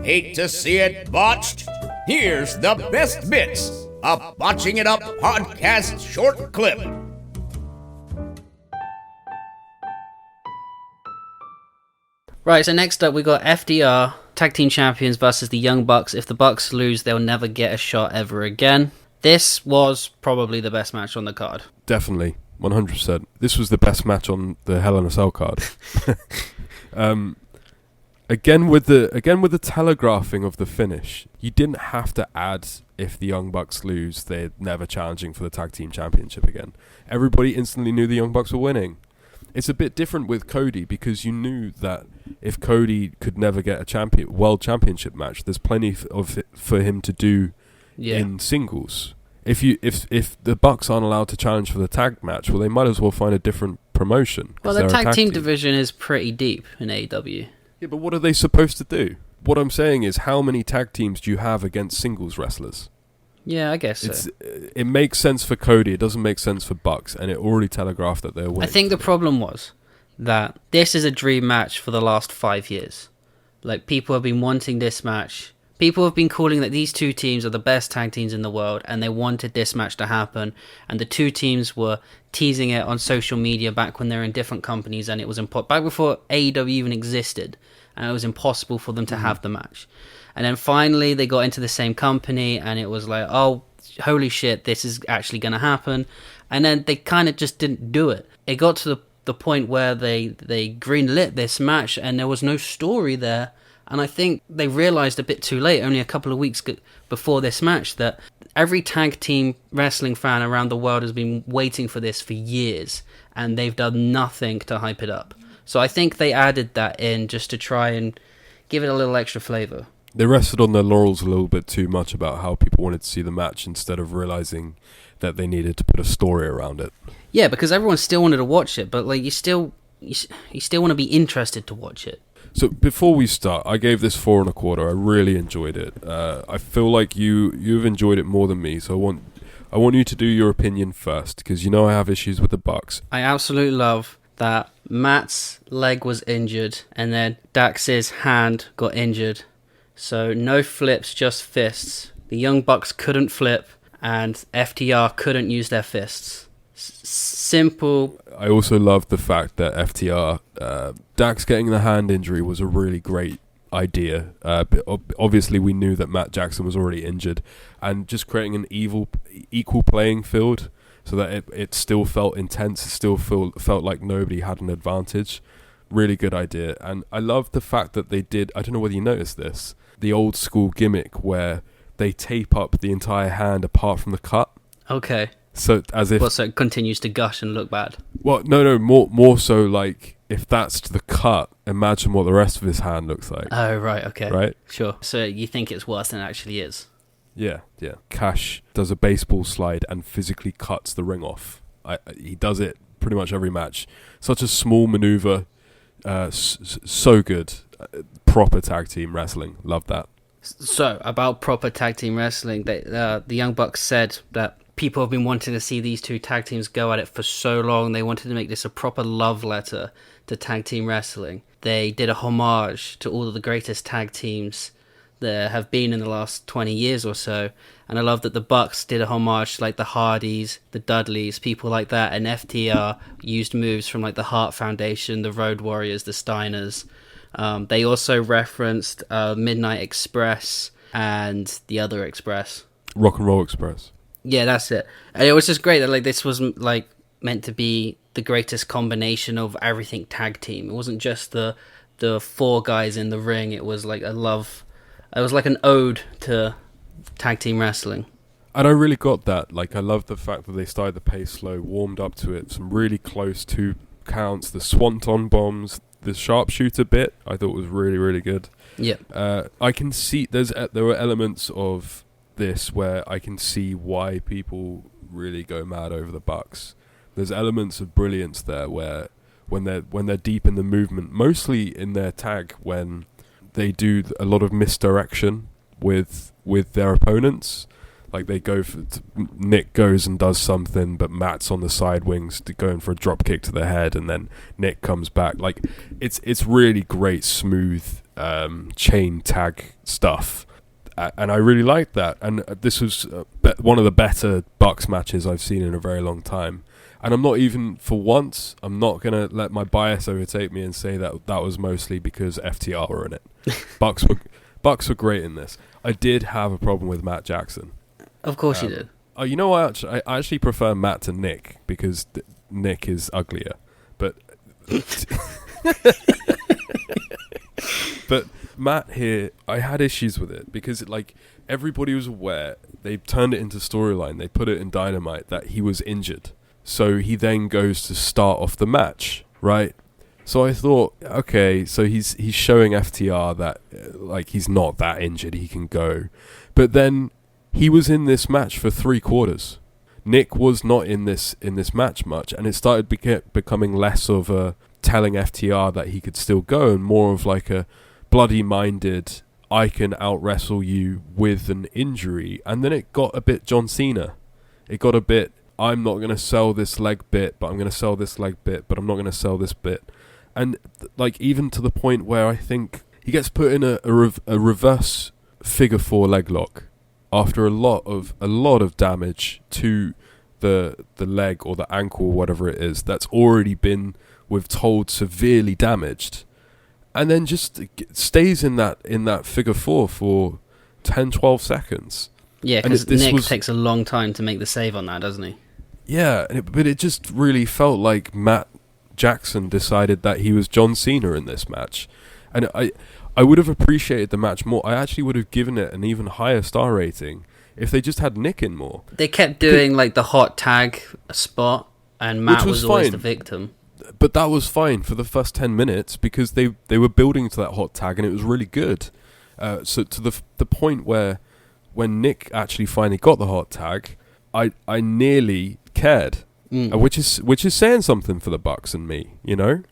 Hate to see it botched? Here's the best bits, a Botching It Up podcast short clip. Right, so next up we got FDR, Tag Team Champions versus the Young Bucks. If the Bucks lose, they'll never get a shot ever again. This was probably the best match on the card. Definitely, 100%. This was the best match on the Hell in a Cell card. Again with the telegraphing of the finish, you didn't have to add if the Young Bucks lose, they're never challenging for the Tag Team Championship again. Everybody instantly knew the Young Bucks were winning. It's a bit different with Cody because you knew that if Cody could never get a world championship match, there's plenty of it for him to do in singles. If the Bucks aren't allowed to challenge for the tag match, well, they might as well find a different promotion. Well, the tag team division is pretty deep in AEW. Yeah, but what are they supposed to do? What I'm saying is, how many tag teams do you have against singles wrestlers? Yeah, I guess so. It makes sense for Cody. It doesn't make sense for Bucks, and it already telegraphed that they're winning. I think the problem was that this is a dream match for the last 5 years. Like, people have been wanting this match. People have been calling that these two teams are the best tag teams in the world, and they wanted this match to happen. And the two teams were teasing it on social media back when they were in different companies, and it was back before AEW even existed, and it was impossible for them to have the match. And then finally they got into the same company, and it was like, oh, holy shit, this is actually going to happen. And then they kind of just didn't do it. It got to the point where they greenlit this match, and there was no story there. And I think they realized a bit too late, only a couple of weeks before this match, that every tag team wrestling fan around the world has been waiting for this for years, and they've done nothing to hype it up. So I think they added that in just to try and give it a little extra flavor. They rested on their laurels a little bit too much about how people wanted to see the match instead of realizing that they needed to put a story around it. Yeah, because everyone still wanted to watch it, but like you still want to be interested to watch it. So before we start, I gave this 4 1/4. I really enjoyed it. I feel like you've enjoyed it more than me, so I want you to do your opinion first, because you know I have issues with the Bucks. I absolutely love that Matt's leg was injured, and then Dax's hand got injured. So no flips, just fists. The Young Bucks couldn't flip, and FTR couldn't use their fists. Simple. I also loved the fact that FTR, Dax getting the hand injury was a really great idea. Obviously, we knew that Matt Jackson was already injured, and just creating an equal playing field so that it still felt intense, it still felt like nobody had an advantage. Really good idea. And I love the fact that they did, I don't know whether you noticed this, the old school gimmick where they tape up the entire hand apart from the cut. Okay. So as if... Well, so it continues to gush and look bad. Well, no, more so like, if that's the cut, imagine what the rest of his hand looks like. Oh, right, okay. Right? Sure. So you think it's worse than it actually is? Yeah. Cash does a baseball slide and physically cuts the ring off. He does it pretty much every match. Such a small maneuver, so good. Proper tag team wrestling. Love that. So, about proper tag team wrestling, the Young Bucks said that people have been wanting to see these two tag teams go at it for so long. They wanted to make this a proper love letter to tag team wrestling. They did a homage to all of the greatest tag teams there have been in the last 20 years or so. And I love that the Bucks did a homage to like the Hardys, the Dudleys, people like that. And FTR used moves from like the Hart Foundation, the Road Warriors, the Steiners. They also referenced Midnight Express and the other Express. Rock and Roll Express. Yeah, that's it. And it was just great that like this was like meant to be the greatest combination of everything tag team. It wasn't just the 4 guys in the ring. It was like it was like an ode to tag team wrestling. And I really got that. Like, I love the fact that they started the pace slow, warmed up to it, some really close 2 counts, the swanton bombs, the sharpshooter bit, I thought was really, really good. Yep. I can see there were elements of this where I can see why people really go mad over the Bucks. There's elements of brilliance there where when they're deep in the movement, mostly in their tag, when they do a lot of misdirection with their opponents. Like they go for Nick goes and does something, but Matt's on the side wings going for a drop kick to the head, and then Nick comes back. Like it's really great, smooth chain tag stuff. And I really liked that. And this was one of the better Bucks matches I've seen in a very long time. And I'm not even, for once, I'm not going to let my bias overtake me and say that that was mostly because FTR were in it. Bucks were great in this. I did have a problem with Matt Jackson. Of course you did. Oh, you know what? I actually prefer Matt to Nick because Nick is uglier. But but Matt here, I had issues with it because like everybody was aware. They turned it into storyline. They put it in Dynamite that he was injured. So he then goes to start off the match, right? So I thought, okay, so he's showing FTR that like he's not that injured, he can go. But then he was in this match for 3 quarters. Nick was not in this match much, and it started becoming less of a telling FTR that he could still go, and more of like a bloody-minded, I can out-wrestle you with an injury. And then it got a bit John Cena. It got a bit, I'm not going to sell this leg bit, but I'm going to sell this leg bit, but I'm not going to sell this bit. And like even to the point where I think he gets put in a reverse figure 4 leg lock after a lot of damage to the leg or the ankle, whatever it is, that's already been, we're told, severely damaged, and then just stays in that figure 4 for 10-12 seconds. Yeah, because Nick takes a long time to make the save on that, doesn't he? Yeah, but it just really felt like Matt Jackson decided that he was John Cena in this match. And I would have appreciated the match more. I actually would have given it an even higher star rating if they just had Nick in more. They kept doing like the hot tag spot, and Matt was always the victim. But that was fine for the first 10 minutes because they were building to that hot tag, and it was really good. So to the point where when Nick actually finally got the hot tag, I nearly cared, which is saying something for the Bucks and me, you know.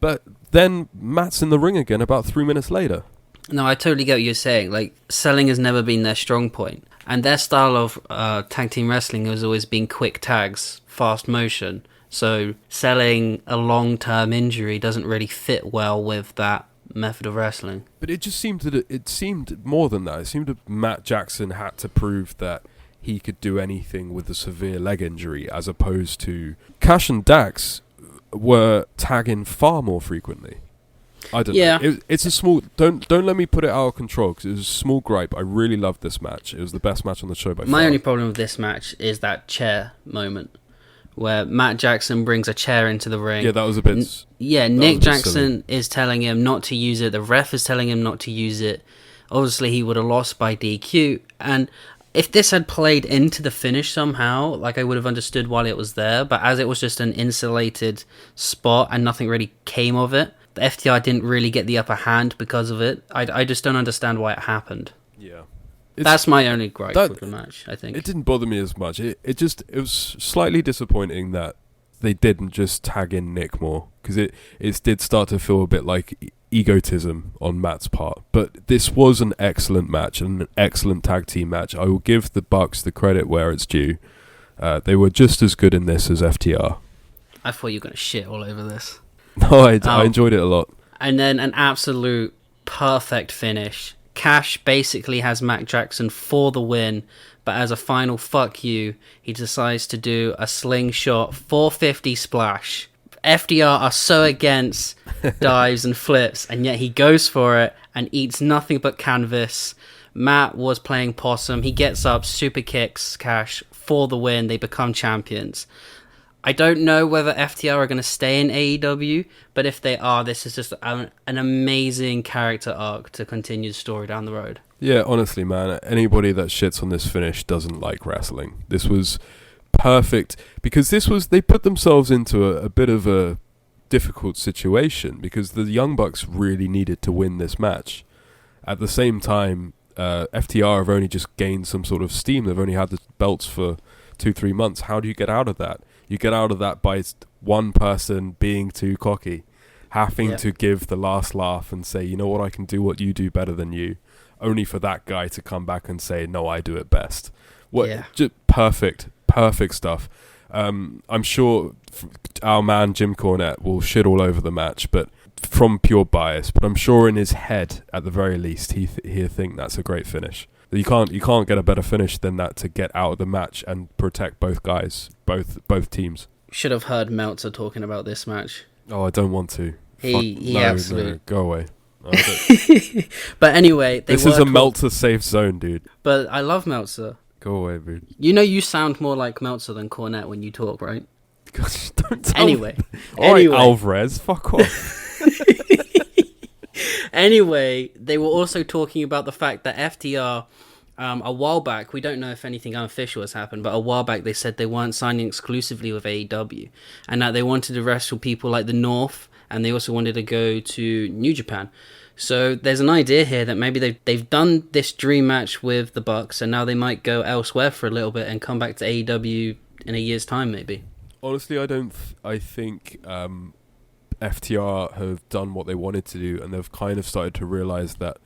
But then Matt's in the ring again about 3 minutes later. No, I totally get what you're saying. Like, selling has never been their strong point. And their style of tag team wrestling has always been quick tags, fast motion. So selling a long-term injury doesn't really fit well with that method of wrestling. But it just seemed that it seemed more than that. It seemed that Matt Jackson had to prove that he could do anything with a severe leg injury, as opposed to Cash and Dax were tagging far more frequently. I don't know. It's a small... Don't let me put it out of control, because it was a small gripe. I really loved this match. It was the best match on the show by far. My only problem with this match is that chair moment, where Matt Jackson brings a chair into the ring. Yeah, that was a bit... Nick Jackson is telling him not to use it. The ref is telling him not to use it. Obviously, he would have lost by DQ. And if this had played into the finish somehow, like, I would have understood while it was there. But as it was just an insulated spot and nothing really came of it, the FTR didn't really get the upper hand because of it. I just don't understand why it happened. Yeah. That's my only gripe with the match, I think. It didn't bother me as much. It was slightly disappointing that they didn't just tag in Nick more, because it did start to feel a bit like egotism on Matt's part. But this was an excellent match and an excellent tag team match. I will give the Bucks the credit where it's due. They were just as good in this as FTR. I thought you were going to shit all over this. No, I enjoyed it a lot. And then an absolute perfect finish. Cash basically has Matt Jackson for the win, but as a final fuck you, he decides to do a slingshot 450 splash. FDR are so against dives and flips, and yet he goes for it and eats nothing but canvas. Matt was playing possum. He gets up, super kicks Cash for the win. They become champions. I don't know whether FTR are going to stay in AEW, but if they are, this is just an amazing character arc to continue the story down the road. Yeah, honestly, man, anybody that shits on this finish doesn't like wrestling. This was perfect, because they put themselves into a bit of a difficult situation, because the Young Bucks really needed to win this match. At the same time, FTR have only just gained some sort of steam. They've only had the belts for 2-3 months. How do you get out of that? You get out of that by one person being too cocky, having to give the last laugh and say, you know what, I can do what you do better than you, only for that guy to come back and say, no, I do it best. Just perfect stuff. I'm sure our man Jim Cornette will shit all over the match, but from pure bias, but I'm sure in his head, at the very least, he'll think that's a great finish. You can't get a better finish than that to get out of the match and protect both guys, both teams. Should have heard Meltzer talking about this match. Oh, I don't want to. He absolutely... No, go away. But anyway... This is a Meltzer safe zone, dude. But I love Meltzer. Go away, dude. You know you sound more like Meltzer than Cornette when you talk, right? Gosh, don't tell Anyway. me. All right, Alvarez, fuck off. Anyway, they were also talking about the fact that FTR... a while back, we don't know if anything unofficial has happened, but a while back they said they weren't signing exclusively with AEW, and that they wanted to wrestle people like the North, and they also wanted to go to New Japan. So there's an idea here that maybe they've done this dream match with the Bucks, and now they might go elsewhere for a little bit and come back to AEW in a year's time, maybe. Honestly, I think FTR have done what they wanted to do, and they've kind of started to realize that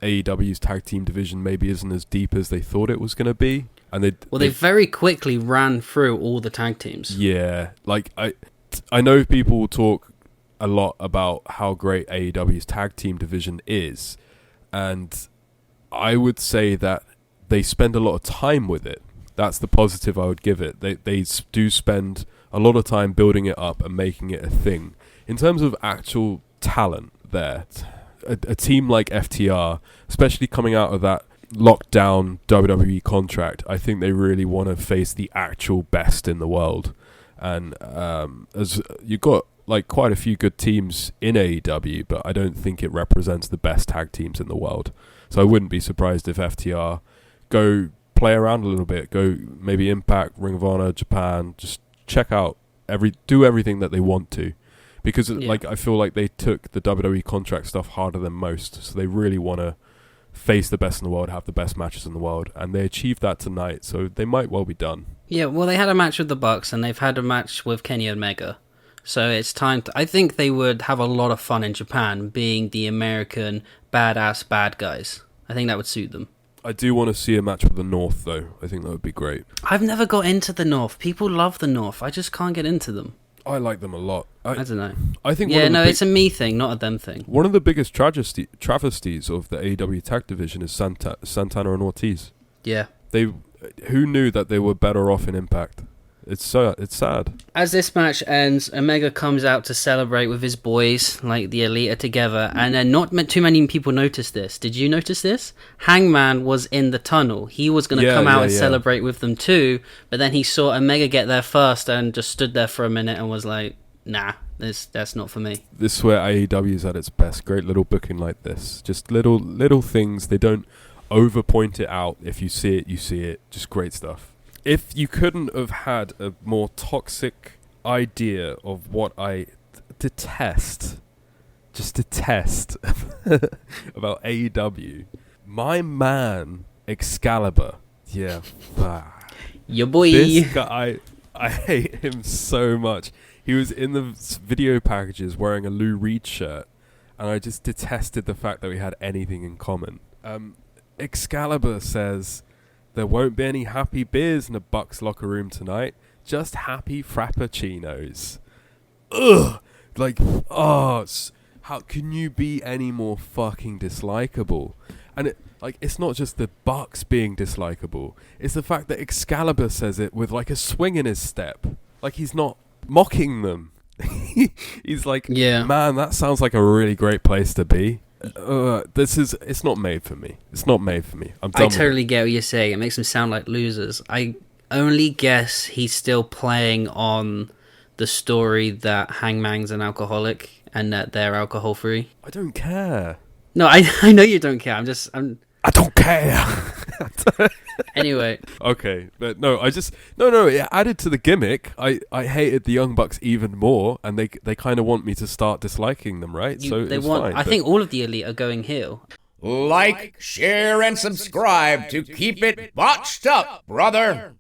AEW's tag team division maybe isn't as deep as they thought it was going to be, and they very quickly ran through all the tag teams. Yeah, like I know people talk a lot about how great AEW's tag team division is, and I would say that they spend a lot of time with it. That's the positive I would give it. They do spend a lot of time building it up and making it a thing. In terms of actual talent there, a team like FTR, especially coming out of that lockdown WWE contract, I think they really want to face the actual best in the world. And as you've got like quite a few good teams in AEW, but I don't think it represents the best tag teams in the world. So I wouldn't be surprised if FTR go play around a little bit, go maybe Impact, Ring of Honor, Japan, just check out do everything that they want to. Because like I feel like they took the WWE contract stuff harder than most, so they really want to face the best in the world, have the best matches in the world, and they achieved that tonight, so they might well be done. Yeah, well, they had a match with the Bucks, and they've had a match with Kenny Omega, so it's time I think they would have a lot of fun in Japan, being the American badass bad guys. I think that would suit them. I do want to see a match with the North, though. I think that would be great. I've never got into the North. People love the North. I just can't get into them. I like them a lot. I don't know. I think it's a me thing, not a them thing. One of the biggest travesties of the AEW tag division is Santana and Ortiz. Yeah. Who knew that they were better off in Impact? It's sad. As this match ends, Omega comes out to celebrate with his boys, like the Elite are together, and then not too many people noticed this. Did you notice this? Hangman was in the tunnel. He was going to come out and celebrate with them too, but then he saw Omega get there first and just stood there for a minute and was like, nah, that's not for me. This is where AEW is at its best. Great little booking like this. Just little things. They don't over point it out. If you see it, you see it. Just great stuff. If you couldn't have had a more toxic idea of what I detest about AEW, my man Excalibur, your boy. This guy, I hate him so much. He was in the video packages wearing a Lou Reed shirt, and I just detested the fact that we had anything in common. Excalibur says, there won't be any happy beers in the Bucks locker room tonight, just happy frappuccinos. Ugh! How can you be any more fucking dislikable? And it's not just the Bucks being dislikable, it's the fact that Excalibur says it with like a swing in his step. Like he's not mocking them. He's like, man, that sounds like a really great place to be. It's not made for me. It's not made for me. I'm done. I totally get what you're saying. It makes them sound like losers. I only guess he's still playing on the story that Hangman's an alcoholic and that they're alcohol free. I don't care. No, I know you don't care. I don't care. Anyway. Okay, but no, it added to the gimmick. I hated the Young Bucks even more, and they kind of want me to start disliking them, right? I think all of the Elite are going heel. Like, share, and subscribe to keep it botched up, brother.